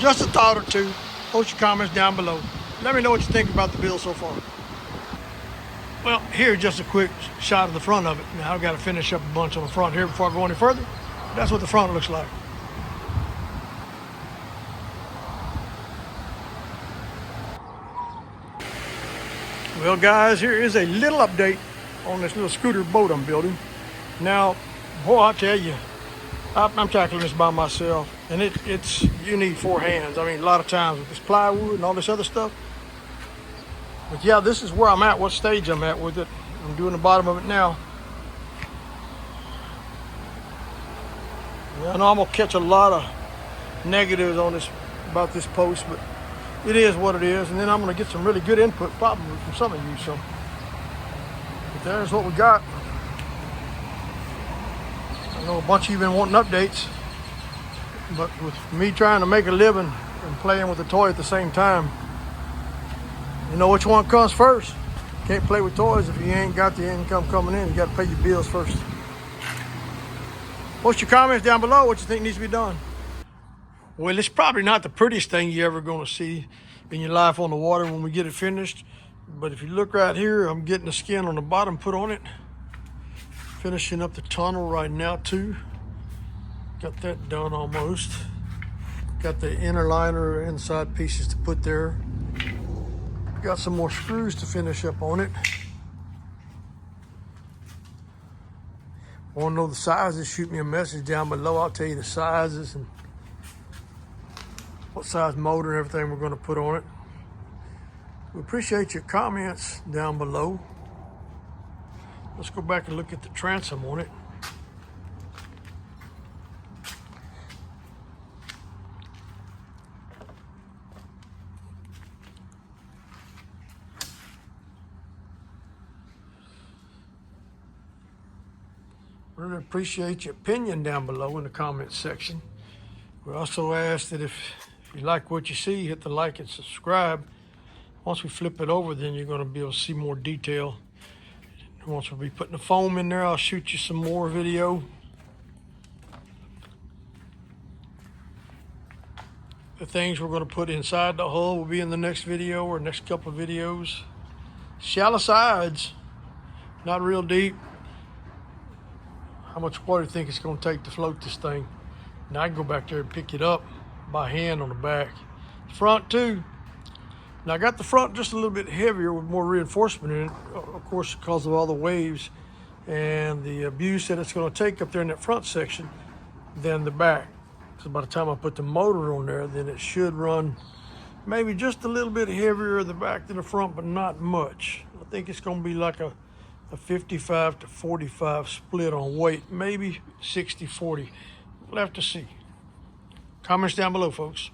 Just a thought or two. Post your comments down below. Let me know what you think about the build so far. Well, here's just a quick shot of the front of it. Now I've got to finish up a bunch on the front here before I go any further. That's what the front looks like. Well guys, here is a little update on this little scooter boat I'm building. Now, boy, I tell you, I'm tackling this by myself, and it's you need 4 hands. I mean, a lot of times with this plywood and all this other stuff. But yeah, this is where I'm at, what stage I'm at with it. I'm doing the bottom of it now. I know I'm gonna catch a lot of negatives on this about this post, but it is what it is. And then I'm gonna get some really good input probably from some of you. So, but there's what we got. I know a bunch of you been wanting updates, but with me trying to make a living and playing with the toy at the same time, you know which one comes first. You can't play with toys if you ain't got the income coming in. You got to pay your bills first. Post your comments down below what you think needs to be done. Well, it's probably not the prettiest thing you're ever going to see in your life on the water when we get it finished. But if you look right here, I'm getting the skin on the bottom put on it. Finishing up the tunnel right now too. Got that done almost. Got the inner liner inside pieces to put there. Got some more screws to finish up on it. Want to know the sizes? Shoot me a message down below. I'll tell you the sizes and what size motor and everything we're going to put on it. We appreciate your comments down below. Let's go back and look at the transom on it. Really appreciate your opinion down below in the comments section. We also ask that if you like what you see, hit the like and subscribe. Once we flip it over, then you're going to be able to see more detail. Once we'll be putting the foam in there, I'll shoot you some more video. The things we're going to put inside the hull will be in the next video or next couple of videos. Shallow sides, not real deep. How much water do you think it's going to take to float this thing? Now I can go back there and pick it up by hand on the back. The front too. Now I got the front just a little bit heavier with more reinforcement in it, of course, because of all the waves and the abuse that it's going to take up there in that front section than the back. So by the time I put the motor on there, then it should run maybe just a little bit heavier at the back than the front, but not much. I think it's going to be like a 55 to 45 split on weight, maybe 60-40. We'll have to see. Comments down below, folks.